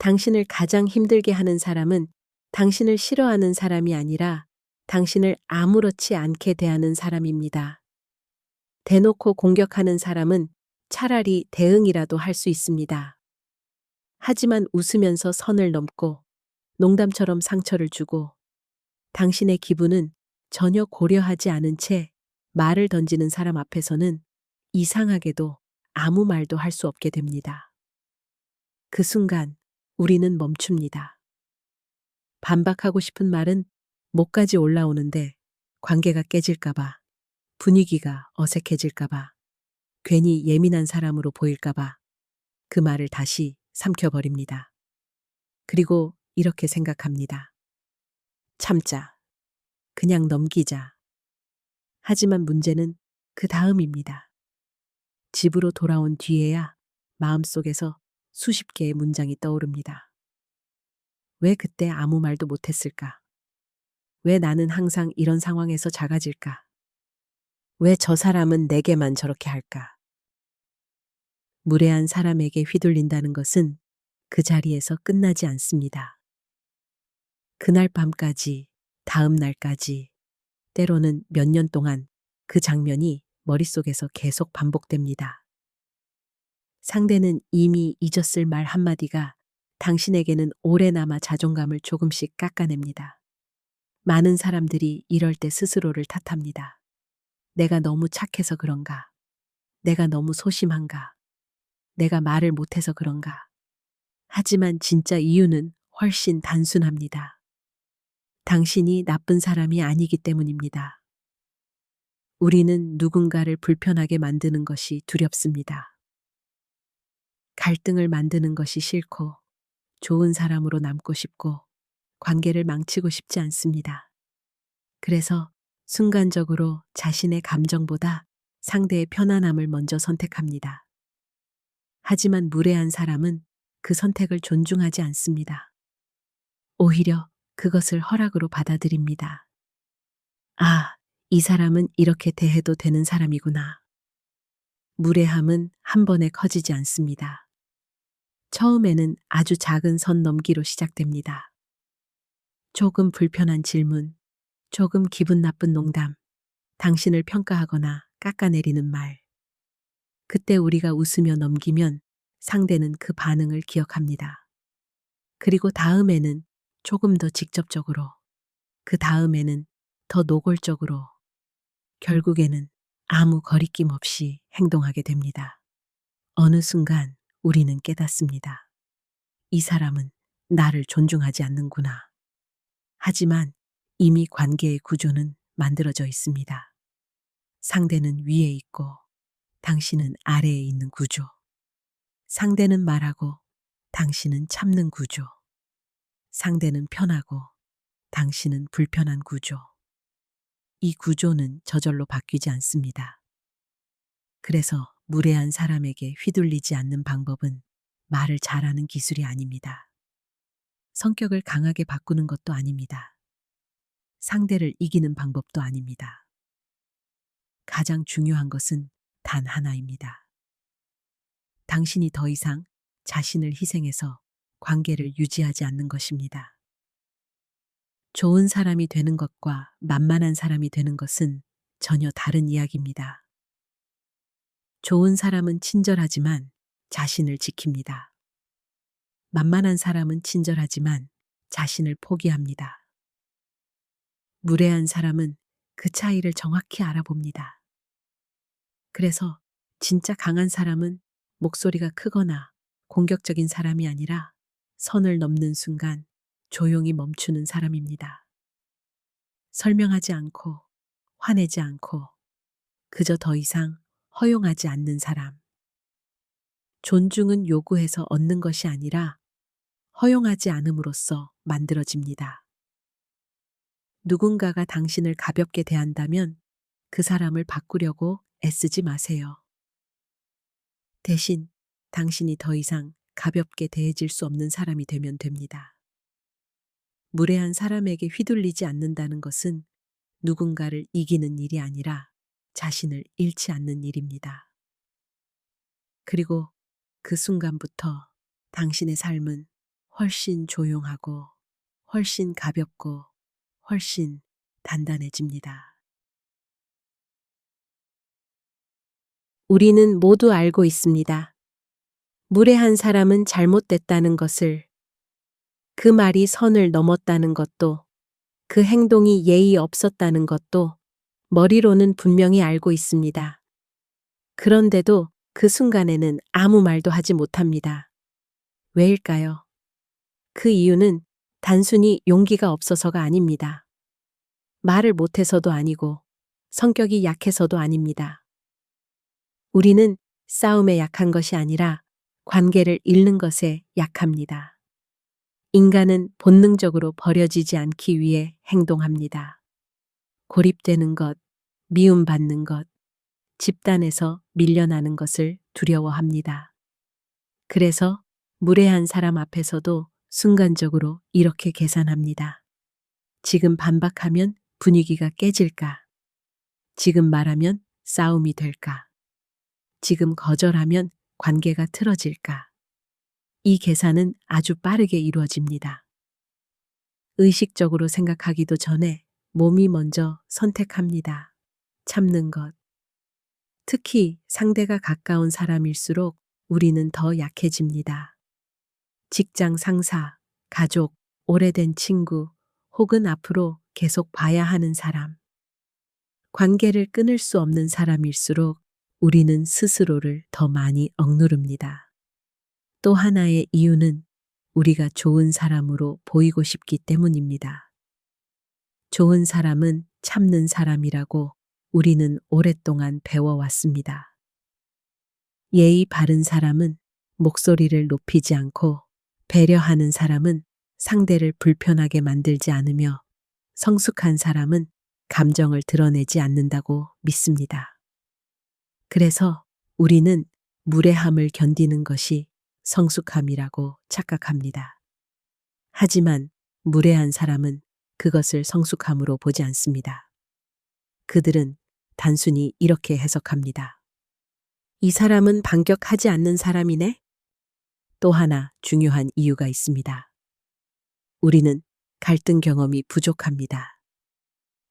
당신을 가장 힘들게 하는 사람은 당신을 싫어하는 사람이 아니라 당신을 아무렇지 않게 대하는 사람입니다. 대놓고 공격하는 사람은 차라리 대응이라도 할 수 있습니다. 하지만 웃으면서 선을 넘고 농담처럼 상처를 주고 당신의 기분은 전혀 고려하지 않은 채 말을 던지는 사람 앞에서는 이상하게도 아무 말도 할 수 없게 됩니다. 그 순간 우리는 멈춥니다. 반박하고 싶은 말은 목까지 올라오는데 관계가 깨질까봐, 분위기가 어색해질까봐, 괜히 예민한 사람으로 보일까봐 그 말을 다시 삼켜버립니다. 그리고 이렇게 생각합니다. 참자. 그냥 넘기자. 하지만 문제는 그 다음입니다. 집으로 돌아온 뒤에야 마음속에서 수십 개의 문장이 떠오릅니다. 왜 그때 아무 말도 못했을까? 왜 나는 항상 이런 상황에서 작아질까? 왜 저 사람은 내게만 저렇게 할까? 무례한 사람에게 휘둘린다는 것은 그 자리에서 끝나지 않습니다. 그날 밤까지, 다음 날까지, 때로는 몇 년 동안 그 장면이 머릿속에서 계속 반복됩니다. 상대는 이미 잊었을 말 한마디가 당신에게는 오래남아 자존감을 조금씩 깎아냅니다. 많은 사람들이 이럴 때 스스로를 탓합니다. 내가 너무 착해서 그런가? 내가 너무 소심한가? 내가 말을 못해서 그런가? 하지만 진짜 이유는 훨씬 단순합니다. 당신이 나쁜 사람이 아니기 때문입니다. 우리는 누군가를 불편하게 만드는 것이 두렵습니다. 갈등을 만드는 것이 싫고 좋은 사람으로 남고 싶고 관계를 망치고 싶지 않습니다. 그래서 순간적으로 자신의 감정보다 상대의 편안함을 먼저 선택합니다. 하지만 무례한 사람은 그 선택을 존중하지 않습니다. 오히려 그것을 허락으로 받아들입니다. 아, 이 사람은 이렇게 대해도 되는 사람이구나. 무례함은 한 번에 커지지 않습니다. 처음에는 아주 작은 선 넘기로 시작됩니다. 조금 불편한 질문, 조금 기분 나쁜 농담, 당신을 평가하거나 깎아내리는 말. 그때 우리가 웃으며 넘기면 상대는 그 반응을 기억합니다. 그리고 다음에는 조금 더 직접적으로, 그 다음에는 더 노골적으로, 결국에는 아무 거리낌 없이 행동하게 됩니다. 어느 순간 우리는 깨닫습니다. 이 사람은 나를 존중하지 않는구나. 하지만 이미 관계의 구조는 만들어져 있습니다. 상대는 위에 있고 당신은 아래에 있는 구조. 상대는 말하고 당신은 참는 구조. 상대는 편하고 당신은 불편한 구조. 이 구조는 저절로 바뀌지 않습니다. 그래서 무례한 사람에게 휘둘리지 않는 방법은 말을 잘하는 기술이 아닙니다. 성격을 강하게 바꾸는 것도 아닙니다. 상대를 이기는 방법도 아닙니다. 가장 중요한 것은 단 하나입니다. 당신이 더 이상 자신을 희생해서 관계를 유지하지 않는 것입니다. 좋은 사람이 되는 것과 만만한 사람이 되는 것은 전혀 다른 이야기입니다. 좋은 사람은 친절하지만 자신을 지킵니다. 만만한 사람은 친절하지만 자신을 포기합니다. 무례한 사람은 그 차이를 정확히 알아봅니다. 그래서 진짜 강한 사람은 목소리가 크거나 공격적인 사람이 아니라 선을 넘는 순간 조용히 멈추는 사람입니다. 설명하지 않고 화내지 않고 그저 더 이상 허용하지 않는 사람. 존중은 요구해서 얻는 것이 아니라 허용하지 않음으로써 만들어집니다. 누군가가 당신을 가볍게 대한다면 그 사람을 바꾸려고 애쓰지 마세요. 대신 당신이 더 이상 가볍게 대해질 수 없는 사람이 되면 됩니다. 무례한 사람에게 휘둘리지 않는다는 것은 누군가를 이기는 일이 아니라 자신을 잃지 않는 일입니다. 그리고 그 순간부터 당신의 삶은 훨씬 조용하고 훨씬 가볍고 훨씬 단단해집니다. 우리는 모두 알고 있습니다. 무례한 사람은 잘못됐다는 것을, 그 말이 선을 넘었다는 것도, 그 행동이 예의 없었다는 것도 머리로는 분명히 알고 있습니다. 그런데도 그 순간에는 아무 말도 하지 못합니다. 왜일까요? 그 이유는 단순히 용기가 없어서가 아닙니다. 말을 못해서도 아니고 성격이 약해서도 아닙니다. 우리는 싸움에 약한 것이 아니라 관계를 잃는 것에 약합니다. 인간은 본능적으로 버려지지 않기 위해 행동합니다. 고립되는 것, 미움받는 것, 집단에서 밀려나는 것을 두려워합니다. 그래서 무례한 사람 앞에서도 순간적으로 이렇게 계산합니다. 지금 반박하면 분위기가 깨질까? 지금 말하면 싸움이 될까? 지금 거절하면 관계가 틀어질까? 이 계산은 아주 빠르게 이루어집니다. 의식적으로 생각하기도 전에 몸이 먼저 선택합니다. 참는 것. 특히 상대가 가까운 사람일수록 우리는 더 약해집니다. 직장 상사, 가족, 오래된 친구, 혹은 앞으로 계속 봐야 하는 사람. 관계를 끊을 수 없는 사람일수록 우리는 스스로를 더 많이 억누릅니다. 또 하나의 이유는 우리가 좋은 사람으로 보이고 싶기 때문입니다. 좋은 사람은 참는 사람이라고 우리는 오랫동안 배워왔습니다. 예의 바른 사람은 목소리를 높이지 않고, 배려하는 사람은 상대를 불편하게 만들지 않으며, 성숙한 사람은 감정을 드러내지 않는다고 믿습니다. 그래서 우리는 무례함을 견디는 것이 성숙함이라고 착각합니다. 하지만 무례한 사람은 그것을 성숙함으로 보지 않습니다. 그들은 단순히 이렇게 해석합니다. 이 사람은 반격하지 않는 사람이네? 또 하나 중요한 이유가 있습니다. 우리는 갈등 경험이 부족합니다.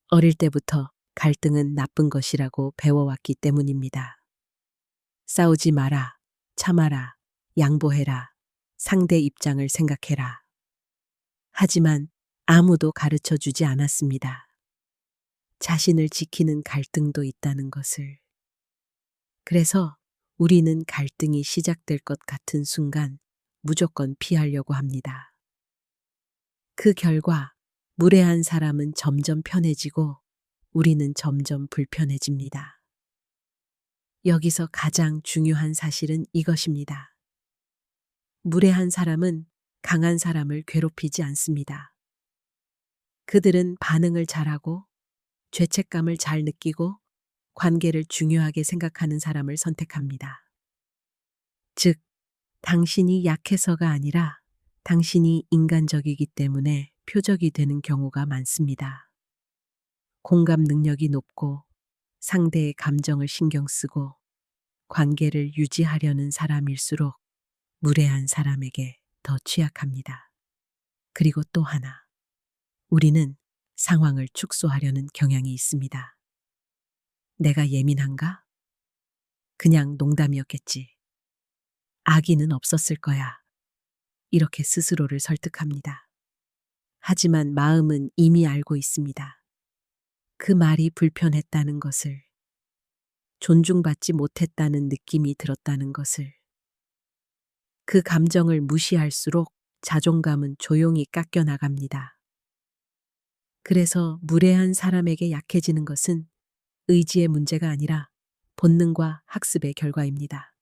어릴 때부터 갈등은 나쁜 것이라고 배워왔기 때문입니다. 싸우지 마라, 참아라, 양보해라, 상대 입장을 생각해라. 하지만 아무도 가르쳐 주지 않았습니다. 자신을 지키는 갈등도 있다는 것을. 그래서 우리는 갈등이 시작될 것 같은 순간 무조건 피하려고 합니다. 그 결과 무례한 사람은 점점 편해지고 우리는 점점 불편해집니다. 여기서 가장 중요한 사실은 이것입니다. 무례한 사람은 강한 사람을 괴롭히지 않습니다. 그들은 반응을 잘하고 죄책감을 잘 느끼고 관계를 중요하게 생각하는 사람을 선택합니다. 즉, 당신이 약해서가 아니라 당신이 인간적이기 때문에 표적이 되는 경우가 많습니다. 공감 능력이 높고 상대의 감정을 신경 쓰고 관계를 유지하려는 사람일수록 무례한 사람에게 더 취약합니다. 그리고 또 하나, 우리는 상황을 축소하려는 경향이 있습니다. 내가 예민한가? 그냥 농담이었겠지. 악의는 없었을 거야. 이렇게 스스로를 설득합니다. 하지만 마음은 이미 알고 있습니다. 그 말이 불편했다는 것을, 존중받지 못했다는 느낌이 들었다는 것을. 그 감정을 무시할수록 자존감은 조용히 깎여 나갑니다. 그래서 무례한 사람에게 약해지는 것은 의지의 문제가 아니라 본능과 학습의 결과입니다.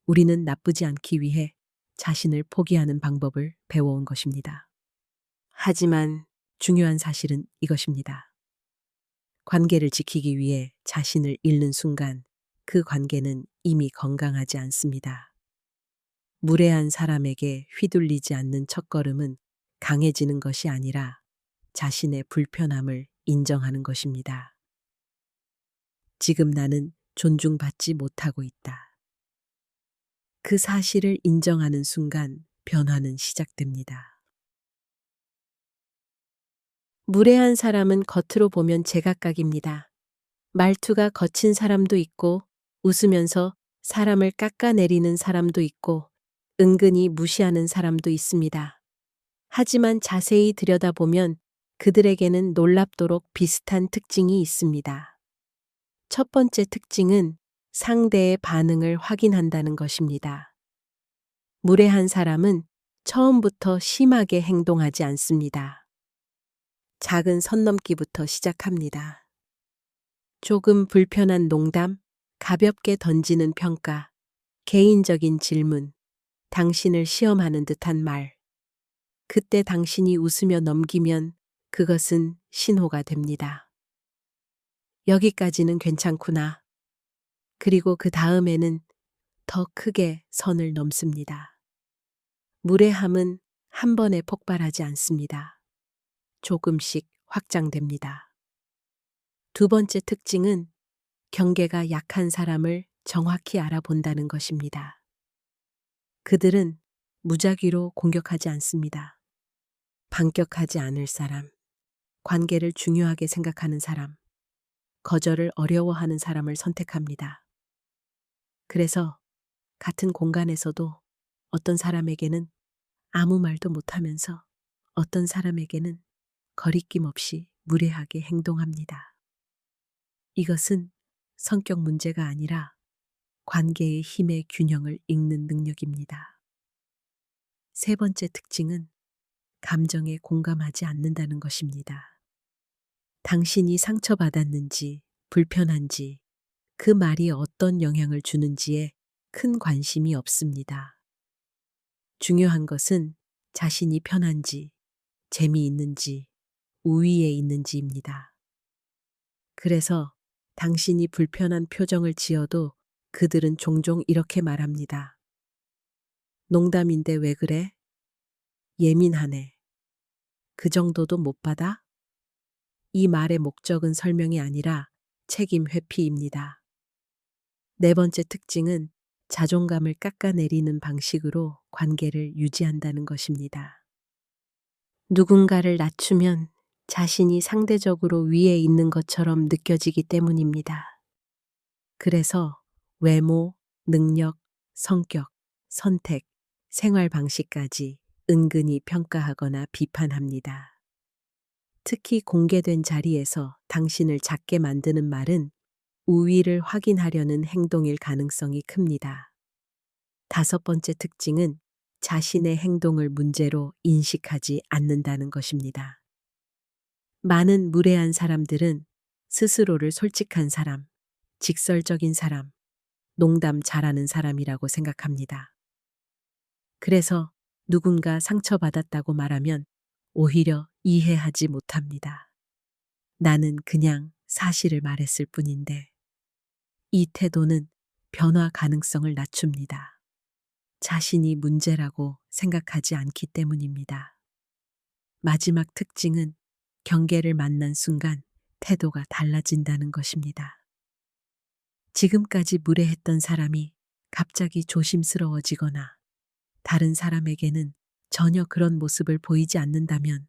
우리는 나쁘지 않기 위해 자신을 포기하는 방법을 배워온 것입니다. 하지만 중요한 사실은 이것입니다. 관계를 지키기 위해 자신을 잃는 순간 그 관계는 이미 건강하지 않습니다. 무례한 사람에게 휘둘리지 않는 첫걸음은 강해지는 것이 아니라 자신의 불편함을 인정하는 것입니다. 지금 나는 존중받지 못하고 있다. 그 사실을 인정하는 순간 변화는 시작됩니다. 무례한 사람은 겉으로 보면 제각각입니다. 말투가 거친 사람도 있고 웃으면서 사람을 깎아내리는 사람도 있고 은근히 무시하는 사람도 있습니다. 하지만 자세히 들여다보면 그들에게는 놀랍도록 비슷한 특징이 있습니다. 첫 번째 특징은 상대의 반응을 확인한다는 것입니다. 무례한 사람은 처음부터 심하게 행동하지 않습니다. 작은 선 넘기부터 시작합니다. 조금 불편한 농담, 가볍게 던지는 평가, 개인적인 질문, 당신을 시험하는 듯한 말. 그때 당신이 웃으며 넘기면 그것은 신호가 됩니다. 여기까지는 괜찮구나. 그리고 그 다음에는 더 크게 선을 넘습니다. 무례함은 한 번에 폭발하지 않습니다. 조금씩 확장됩니다. 두 번째 특징은 경계가 약한 사람을 정확히 알아본다는 것입니다. 그들은 무작위로 공격하지 않습니다. 반격하지 않을 사람, 관계를 중요하게 생각하는 사람, 거절을 어려워하는 사람을 선택합니다. 그래서 같은 공간에서도 어떤 사람에게는 아무 말도 못하면서 어떤 사람에게는 거리낌 없이 무례하게 행동합니다. 이것은 성격 문제가 아니라 관계의 힘의 균형을 읽는 능력입니다. 세 번째 특징은 감정에 공감하지 않는다는 것입니다. 당신이 상처받았는지, 불편한지, 그 말이 어떤 영향을 주는지에 큰 관심이 없습니다. 중요한 것은 자신이 편한지, 재미있는지, 우위에 있는지입니다. 그래서 당신이 불편한 표정을 지어도 그들은 종종 이렇게 말합니다. 농담인데 왜 그래? 예민하네. 그 정도도 못 받아? 이 말의 목적은 설명이 아니라 책임 회피입니다. 네 번째 특징은 자존감을 깎아내리는 방식으로 관계를 유지한다는 것입니다. 누군가를 낮추면 자신이 상대적으로 위에 있는 것처럼 느껴지기 때문입니다. 그래서 외모, 능력, 성격, 선택, 생활 방식까지 은근히 평가하거나 비판합니다. 특히 공개된 자리에서 당신을 작게 만드는 말은 우위를 확인하려는 행동일 가능성이 큽니다. 다섯 번째 특징은 자신의 행동을 문제로 인식하지 않는다는 것입니다. 많은 무례한 사람들은 스스로를 솔직한 사람, 직설적인 사람, 농담 잘하는 사람이라고 생각합니다. 그래서 누군가 상처받았다고 말하면 오히려 이해하지 못합니다. 나는 그냥 사실을 말했을 뿐인데. 이 태도는 변화 가능성을 낮춥니다. 자신이 문제라고 생각하지 않기 때문입니다. 마지막 특징은 경계를 만난 순간 태도가 달라진다는 것입니다. 지금까지 무례했던 사람이 갑자기 조심스러워지거나 다른 사람에게는 전혀 그런 모습을 보이지 않는다면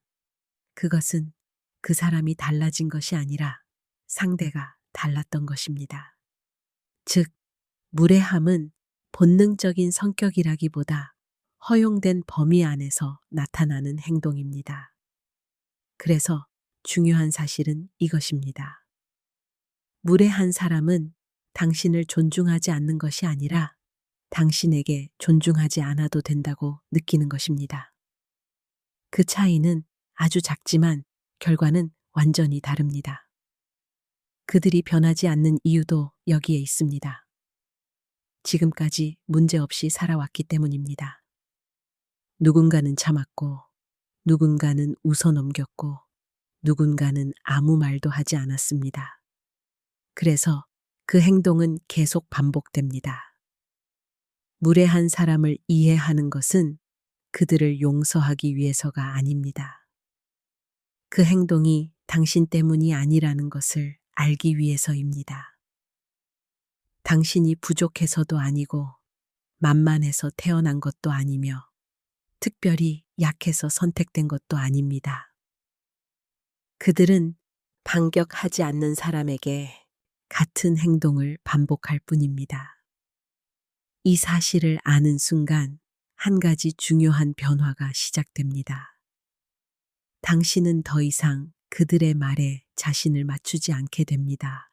그것은 그 사람이 달라진 것이 아니라 상대가 달랐던 것입니다. 즉, 무례함은 본능적인 성격이라기보다 허용된 범위 안에서 나타나는 행동입니다. 그래서 중요한 사실은 이것입니다. 무례한 사람은 당신을 존중하지 않는 것이 아니라 당신에게 존중하지 않아도 된다고 느끼는 것입니다. 그 차이는 아주 작지만 결과는 완전히 다릅니다. 그들이 변하지 않는 이유도 여기에 있습니다. 지금까지 문제없이 살아왔기 때문입니다. 누군가는 참았고, 누군가는 웃어넘겼고, 누군가는 아무 말도 하지 않았습니다. 그래서 그 행동은 계속 반복됩니다. 무례한 사람을 이해하는 것은 그들을 용서하기 위해서가 아닙니다. 그 행동이 당신 때문이 아니라는 것을 알기 위해서입니다. 당신이 부족해서도 아니고 만만해서 태어난 것도 아니며 특별히 약해서 선택된 것도 아닙니다. 그들은 반격하지 않는 사람에게 같은 행동을 반복할 뿐입니다. 이 사실을 아는 순간 한 가지 중요한 변화가 시작됩니다. 당신은 더 이상 그들의 말에 자신을 맞추지 않게 됩니다.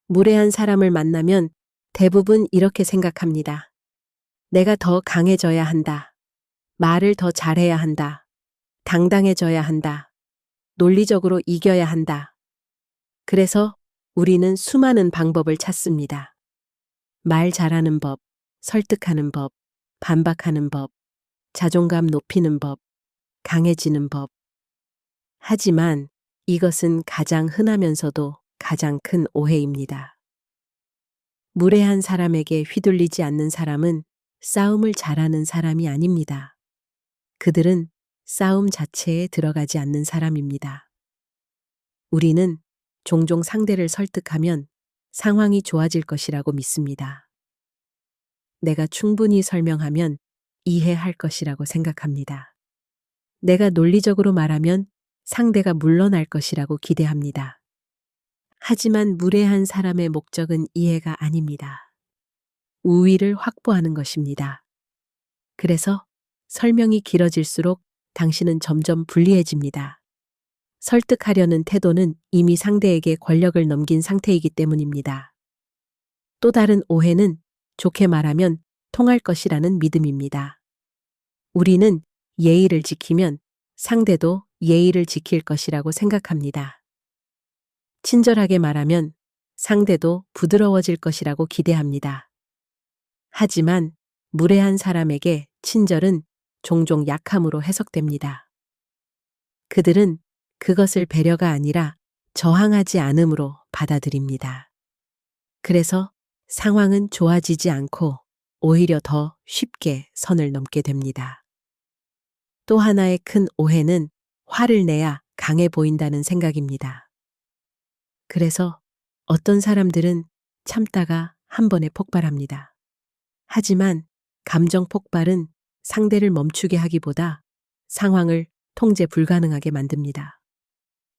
무례한 사람을 만나면 대부분 이렇게 생각합니다. 내가 더 강해져야 한다. 말을 더 잘해야 한다. 당당해져야 한다. 논리적으로 이겨야 한다. 그래서 우리는 수많은 방법을 찾습니다. 말 잘하는 법, 설득하는 법, 반박하는 법, 자존감 높이는 법, 강해지는 법. 하지만 이것은 가장 흔하면서도 가장 큰 오해입니다. 무례한 사람에게 휘둘리지 않는 사람은 싸움을 잘하는 사람이 아닙니다. 그들은 싸움 자체에 들어가지 않는 사람입니다. 우리는 종종 상대를 설득하면 상황이 좋아질 것이라고 믿습니다. 내가 충분히 설명하면 이해할 것이라고 생각합니다. 내가 논리적으로 말하면 상대가 물러날 것이라고 기대합니다. 하지만 무례한 사람의 목적은 이해가 아닙니다. 우위를 확보하는 것입니다. 그래서 설명이 길어질수록 당신은 점점 불리해집니다. 설득하려는 태도는 이미 상대에게 권력을 넘긴 상태이기 때문입니다. 또 다른 오해는 좋게 말하면 통할 것이라는 믿음입니다. 우리는 예의를 지키면 상대도 예의를 지킬 것이라고 생각합니다. 친절하게 말하면 상대도 부드러워질 것이라고 기대합니다. 하지만 무례한 사람에게 친절은 종종 약함으로 해석됩니다. 그들은 그것을 배려가 아니라 저항하지 않음으로 받아들입니다. 그래서 상황은 좋아지지 않고 오히려 더 쉽게 선을 넘게 됩니다. 또 하나의 큰 오해는 화를 내야 강해 보인다는 생각입니다. 그래서 어떤 사람들은 참다가 한 번에 폭발합니다. 하지만 감정 폭발은 상대를 멈추게 하기보다 상황을 통제 불가능하게 만듭니다.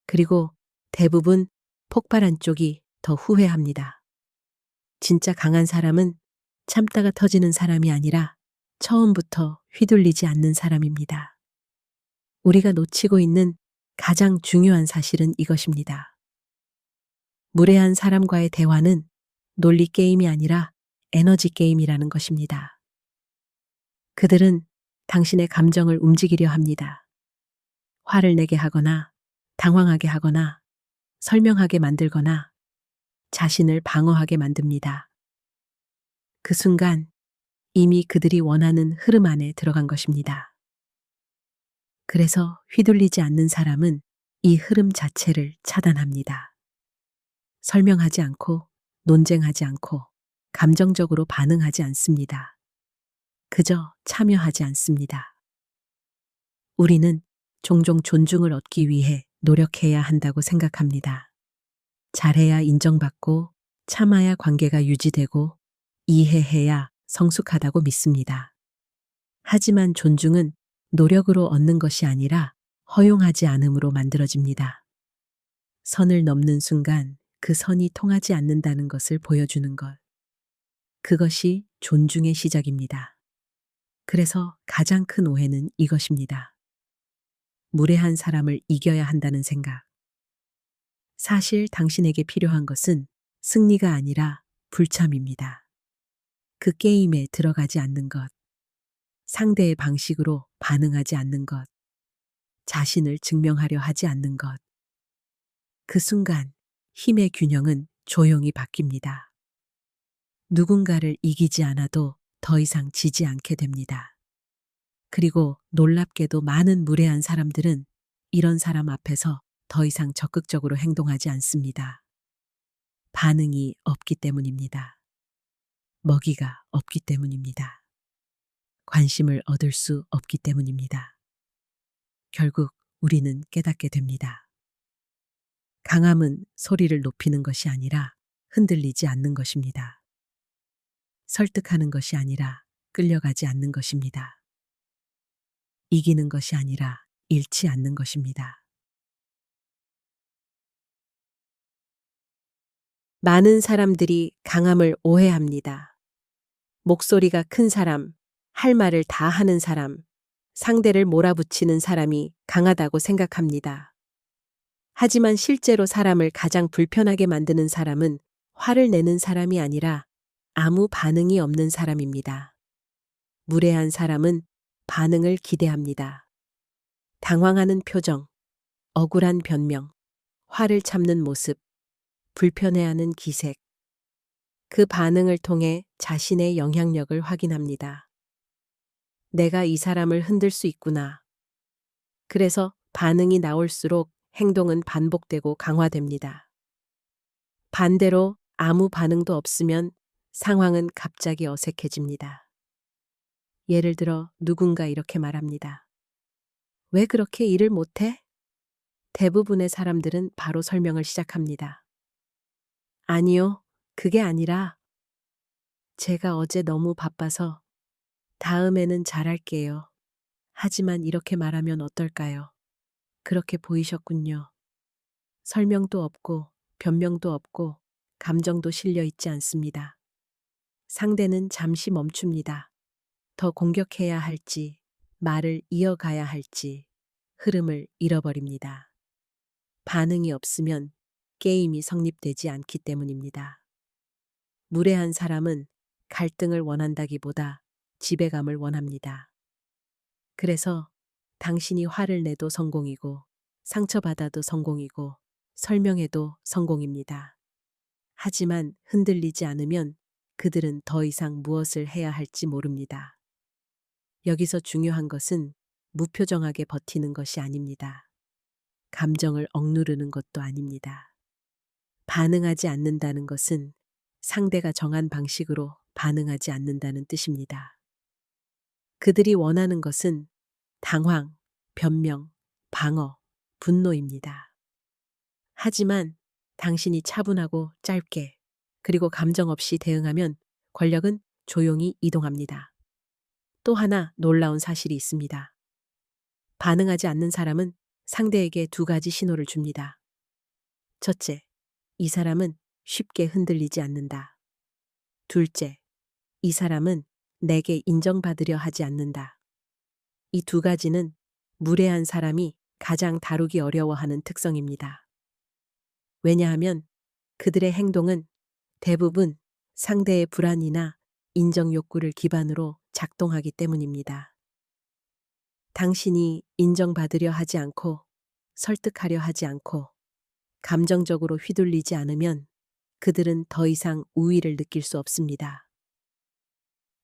그리고 대부분 폭발한 쪽이 더 후회합니다. 진짜 강한 사람은 참다가 터지는 사람이 아니라 처음부터 휘둘리지 않는 사람입니다. 우리가 놓치고 있는 가장 중요한 사실은 이것입니다. 무례한 사람과의 대화는 논리 게임이 아니라 에너지 게임이라는 것입니다. 그들은 당신의 감정을 움직이려 합니다. 화를 내게 하거나 당황하게 하거나 설명하게 만들거나 자신을 방어하게 만듭니다. 그 순간 이미 그들이 원하는 흐름 안에 들어간 것입니다. 그래서 휘둘리지 않는 사람은 이 흐름 자체를 차단합니다. 설명하지 않고 논쟁하지 않고 감정적으로 반응하지 않습니다. 그저 참여하지 않습니다. 우리는 종종 존중을 얻기 위해 노력해야 한다고 생각합니다. 잘해야 인정받고 참아야 관계가 유지되고 이해해야 성숙하다고 믿습니다. 하지만 존중은 노력으로 얻는 것이 아니라 허용하지 않음으로 만들어집니다. 선을 넘는 순간 그 선이 통하지 않는다는 것을 보여주는 것. 그것이 존중의 시작입니다. 그래서 가장 큰 오해는 이것입니다. 무례한 사람을 이겨야 한다는 생각. 사실 당신에게 필요한 것은 승리가 아니라 불참입니다. 그 게임에 들어가지 않는 것. 상대의 방식으로 반응하지 않는 것. 자신을 증명하려 하지 않는 것. 그 순간 힘의 균형은 조용히 바뀝니다. 누군가를 이기지 않아도 더 이상 지지 않게 됩니다. 그리고 놀랍게도 많은 무례한 사람들은 이런 사람 앞에서 더 이상 적극적으로 행동하지 않습니다. 반응이 없기 때문입니다. 먹이가 없기 때문입니다. 관심을 얻을 수 없기 때문입니다. 결국 우리는 깨닫게 됩니다. 강함은 소리를 높이는 것이 아니라 흔들리지 않는 것입니다. 설득하는 것이 아니라 끌려가지 않는 것입니다. 이기는 것이 아니라 잃지 않는 것입니다. 많은 사람들이 강함을 오해합니다. 목소리가 큰 사람, 할 말을 다 하는 사람, 상대를 몰아붙이는 사람이 강하다고 생각합니다. 하지만 실제로 사람을 가장 불편하게 만드는 사람은 화를 내는 사람이 아니라 아무 반응이 없는 사람입니다. 무례한 사람은 반응을 기대합니다. 당황하는 표정, 억울한 변명, 화를 참는 모습, 불편해하는 기색. 그 반응을 통해 자신의 영향력을 확인합니다. 내가 이 사람을 흔들 수 있구나. 그래서 반응이 나올수록 행동은 반복되고 강화됩니다. 반대로 아무 반응도 없으면 상황은 갑자기 어색해집니다. 예를 들어 누군가 이렇게 말합니다. 왜 그렇게 일을 못해? 대부분의 사람들은 바로 설명을 시작합니다. 아니요, 그게 아니라 제가 어제 너무 바빠서 다음에는 잘할게요. 하지만 이렇게 말하면 어떨까요? 그렇게 보이셨군요. 설명도 없고 변명도 없고 감정도 실려 있지 않습니다. 상대는 잠시 멈춥니다. 더 공격해야 할지, 말을 이어가야 할지, 흐름을 잃어버립니다. 반응이 없으면 게임이 성립되지 않기 때문입니다. 무례한 사람은 갈등을 원한다기보다 지배감을 원합니다. 그래서 당신이 화를 내도 성공이고, 상처받아도 성공이고, 설명해도 성공입니다. 하지만 흔들리지 않으면 그들은 더 이상 무엇을 해야 할지 모릅니다. 여기서 중요한 것은 무표정하게 버티는 것이 아닙니다. 감정을 억누르는 것도 아닙니다. 반응하지 않는다는 것은 상대가 정한 방식으로 반응하지 않는다는 뜻입니다. 그들이 원하는 것은 당황, 변명, 방어, 분노입니다. 하지만 당신이 차분하고 짧게 그리고 감정 없이 대응하면 권력은 조용히 이동합니다. 또 하나 놀라운 사실이 있습니다. 반응하지 않는 사람은 상대에게 두 가지 신호를 줍니다. 첫째, 이 사람은 쉽게 흔들리지 않는다. 둘째, 이 사람은 내게 인정받으려 하지 않는다. 이 두 가지는 무례한 사람이 가장 다루기 어려워하는 특성입니다. 왜냐하면 그들의 행동은 대부분 상대의 불안이나 인정 욕구를 기반으로 작동하기 때문입니다. 당신이 인정받으려 하지 않고 설득하려 하지 않고 감정적으로 휘둘리지 않으면 그들은 더 이상 우위를 느낄 수 없습니다.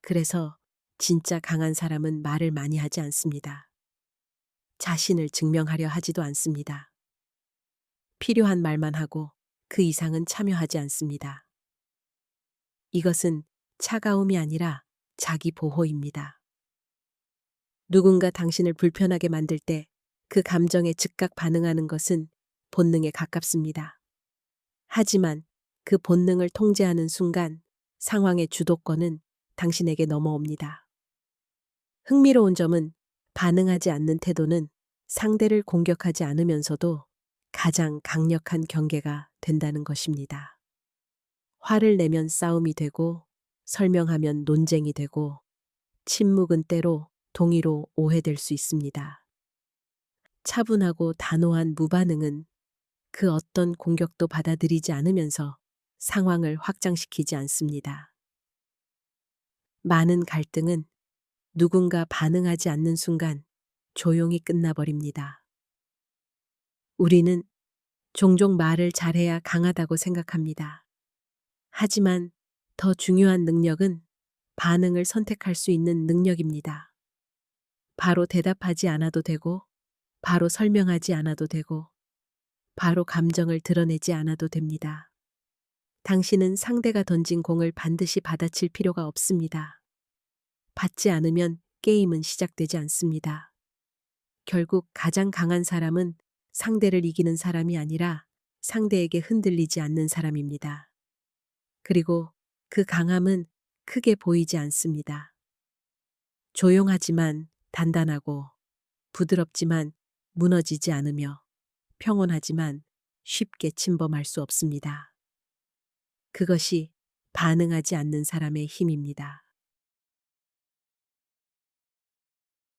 그래서 진짜 강한 사람은 말을 많이 하지 않습니다. 자신을 증명하려 하지도 않습니다. 필요한 말만 하고 그 이상은 참여하지 않습니다. 이것은 차가움이 아니라 자기 보호입니다. 누군가 당신을 불편하게 만들 때 그 감정에 즉각 반응하는 것은 본능에 가깝습니다. 하지만 그 본능을 통제하는 순간 상황의 주도권은 당신에게 넘어옵니다. 흥미로운 점은 반응하지 않는 태도는 상대를 공격하지 않으면서도 가장 강력한 경계가 된다는 것입니다. 화를 내면 싸움이 되고 설명하면 논쟁이 되고 침묵은 때로 동의로 오해될 수 있습니다. 차분하고 단호한 무반응은 그 어떤 공격도 받아들이지 않으면서 상황을 확장시키지 않습니다. 많은 갈등은 누군가 반응하지 않는 순간 조용히 끝나버립니다. 우리는 종종 말을 잘해야 강하다고 생각합니다. 하지만 더 중요한 능력은 반응을 선택할 수 있는 능력입니다. 바로 대답하지 않아도 되고, 바로 설명하지 않아도 되고, 바로 감정을 드러내지 않아도 됩니다. 당신은 상대가 던진 공을 반드시 받아칠 필요가 없습니다. 받지 않으면 게임은 시작되지 않습니다. 결국 가장 강한 사람은 상대를 이기는 사람이 아니라 상대에게 흔들리지 않는 사람입니다. 그리고 그 강함은 크게 보이지 않습니다. 조용하지만 단단하고 부드럽지만 무너지지 않으며 평온하지만 쉽게 침범할 수 없습니다. 그것이 반응하지 않는 사람의 힘입니다.